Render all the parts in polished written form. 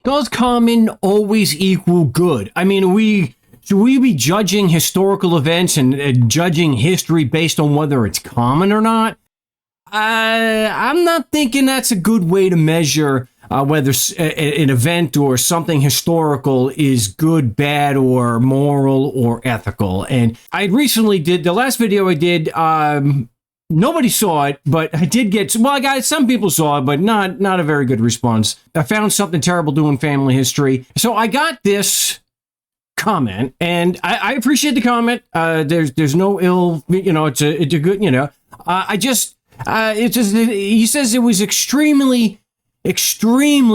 Does common always equal good? I mean, should we be judging historical events and judging history based on whether it's common or not? I'm not thinking that's a good way to measure whether an event or something historical is good, bad, or moral or ethical. And I recently did the last video I did. Nobody saw it, but I did get, well, I got, some people saw it, but not a very good response. I found something terrible doing family history. So I got this comment, and I appreciate the comment. There's no ill, it's a good, he says it was extremely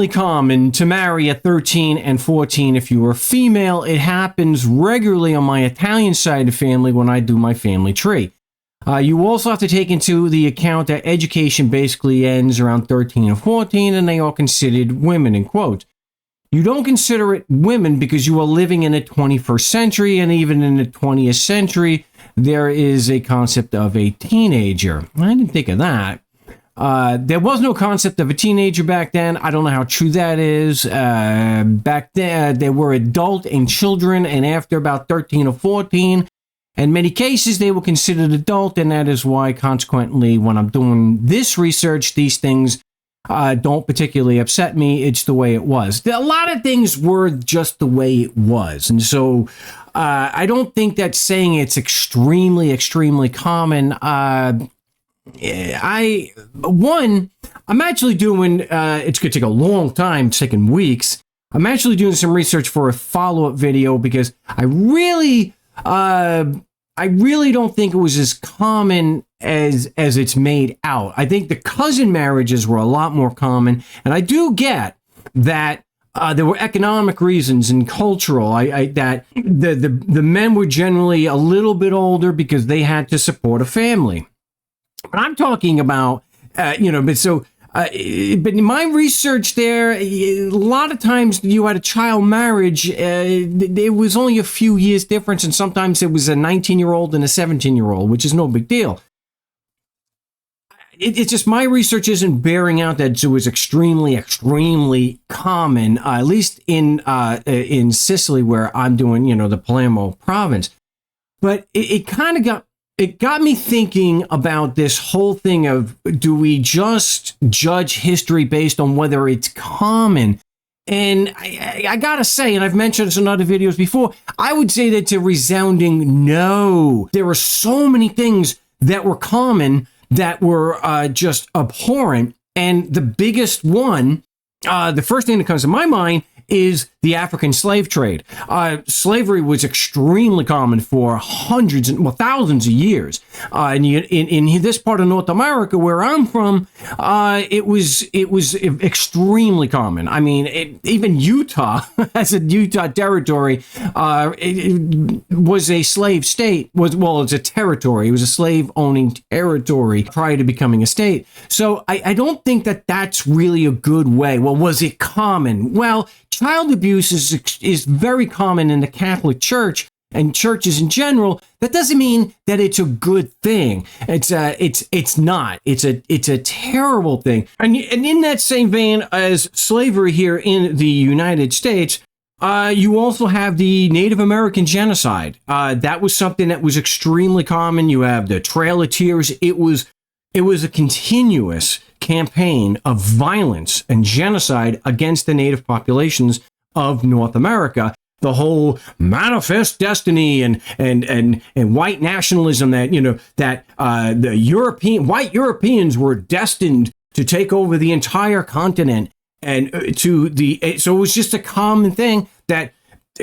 common to marry at 13 and 14 if you were female. It happens regularly on my Italian side of the family when I do my family tree. You also have to take into the account that education basically ends around 13 or 14, and they are considered women, in quotes. You don't consider it women because you are living in the 21st century, and even in the 20th century, there is a concept of a teenager. I didn't think of that. There was no concept of a teenager back then. I don't know how true that is. Back then, there were adult and children, and after about 13 or 14, in many cases, they were considered adult, and that is why, consequently, when I'm doing this research, these things don't particularly upset me. It's the way it was. A lot of things were just the way it was, and so I don't think that saying it's extremely common. I'm actually doing, it's going to take a long time, it's taking weeks. I'm actually doing some research for a follow-up video because I really don't think it was as common as it's made out. I think the cousin marriages were a lot more common, and I do get that there were economic reasons and cultural. That the men were generally a little bit older because they had to support a family. But I'm talking about, but in my research there, a lot of times you had a child marriage, there was only a few years difference, and sometimes it was a 19-year-old and a 17-year-old, which is no big deal. It's just my research isn't bearing out that it was extremely common, at least in Sicily, where I'm doing, the Palermo province. But it kind of got me thinking about this whole thing of, do we just judge history based on whether it's common? And I gotta say, and I've mentioned this in other videos before, I would say that it's a resounding no. There were so many things that were common that were just abhorrent. And the biggest one, the first thing that comes to my mind is the African slave trade. Slavery was extremely common for thousands of years. In this part of North America, where I'm from, it was extremely common. I mean, even Utah, as a Utah territory, it was a slave state. It's a territory. It was a slave-owning territory prior to becoming a state. So I don't think that that's really a good way. Well, was it common? Well, child abuse is very common in the Catholic Church and churches in general. That doesn't mean that it's a good thing. It's not. It's a terrible thing. And in that same vein as slavery here in the United States, you also have the Native American genocide. That was something that was extremely common. You have the Trail of Tears. It was a continuous campaign of violence and genocide against the native populations of North America. The whole manifest destiny and white nationalism that the white Europeans were destined to take over the entire continent, and so it was just a common thing that,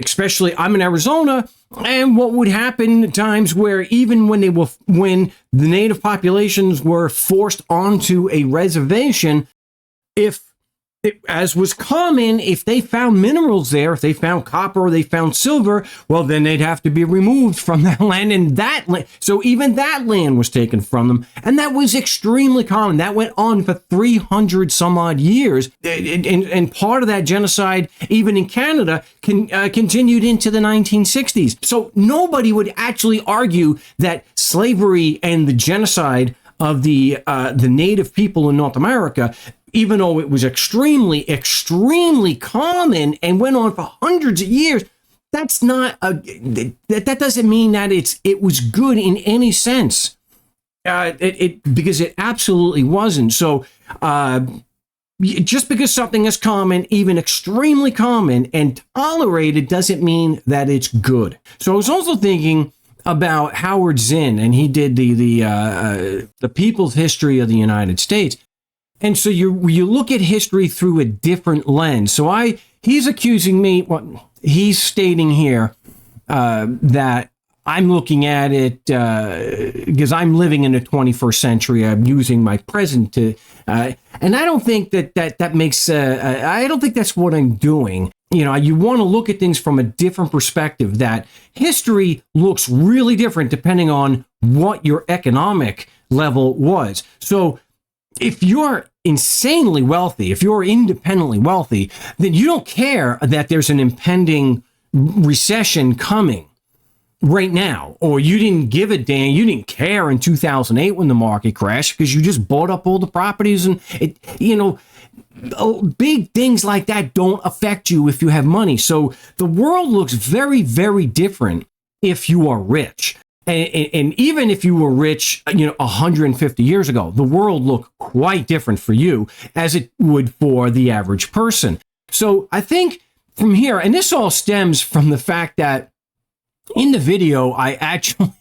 especially I'm in Arizona, and what would happen at times where even when the native populations were forced onto a reservation, as was common, if they found minerals there, if they found copper or they found silver, well, then they'd have to be removed from that land, and so even that land was taken from them, and that was extremely common. That went on for 300 some odd years, and part of that genocide, even in Canada, continued into the 1960s. So nobody would actually argue that slavery and the genocide of the native people in North America even though it was extremely, extremely common and went on for hundreds of years, that's not that doesn't mean that it was good in any sense. Because it absolutely wasn't. So just because something is common, even extremely common and tolerated, doesn't mean that it's good. So I was also thinking about Howard Zinn, and he did the People's History of the United States. And so you look at history through a different lens. So he's accusing me, he's stating here that I'm looking at it because I'm living in the 21st century. I'm using my present to, and I don't think that makes. I don't think that's what I'm doing. You know, you want to look at things from a different perspective. That history looks really different depending on what your economic level was. So, if you're insanely wealthy, if you're independently wealthy, then you don't care that there's an impending recession coming right now, or you didn't give a damn, you didn't care in 2008 when the market crashed because you just bought up all the properties, and big things like that don't affect you if you have money. So the world looks very, very different if you are rich. And even if you were rich, 150 years ago, the world looked quite different for you as it would for the average person. So I think from here, and this all stems from the fact that in the video, I actually,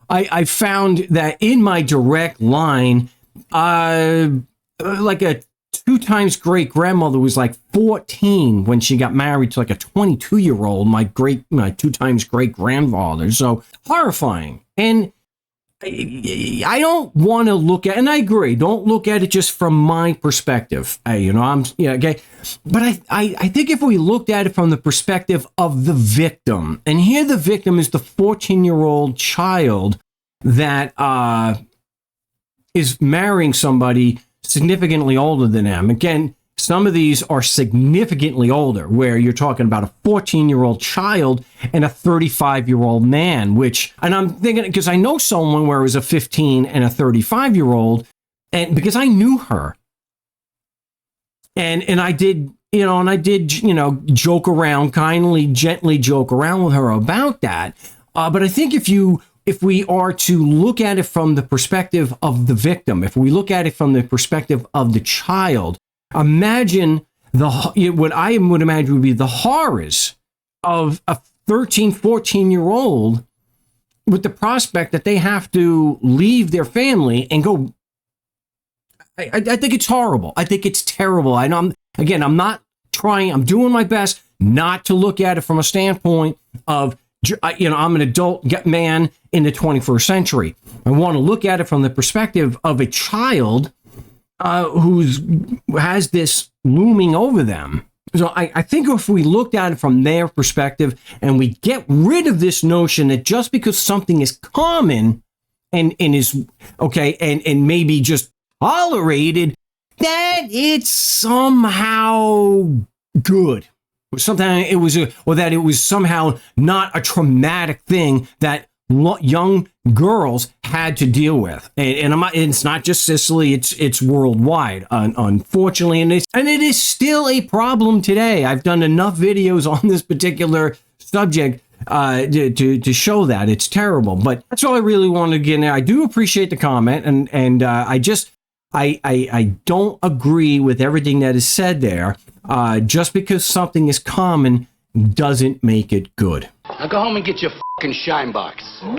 I found that in my direct line, like a 2 times great grandmother was like 14 when she got married to like a 22-year-old, my 2 times great grandfather. So horrifying. And I don't want to look at, and I agree, don't look at it just from my perspective. Okay. But I think if we looked at it from the perspective of the victim, and here the victim is the 14-year-old child that is marrying somebody significantly older than them. Again, some of these are significantly older, where you're talking about a 14-year-old child and a 35-year-old man, and I'm thinking, because I know someone where it was a 15 and a 35-year-old, and because I knew her. And I did, joke around, gently joke around with her about that. But I think if we are to look at it from the perspective of the victim, if we look at it from the perspective of the child, imagine what I would imagine would be the horrors of a 13, 14-year-old with the prospect that they have to leave their family and go. I think it's horrible. I think it's terrible. I'm not trying. I'm doing my best not to look at it from a standpoint of, I'm an adult man in the 21st century. I want to look at it from the perspective of a child who has this looming over them. So I think if we looked at it from their perspective and we get rid of this notion that just because something is common and is okay and maybe just tolerated, that it's somehow good. Sometimes it was, or that it was somehow not a traumatic thing that young girls had to deal with, and it's not just Sicily; it's worldwide, unfortunately, and it is still a problem today. I've done enough videos on this particular subject to show that it's terrible. But that's all I really want to get in there. I do appreciate the comment, and I don't agree with everything that is said there. Just because something is common doesn't make it good. Now go home and get your fucking shine box.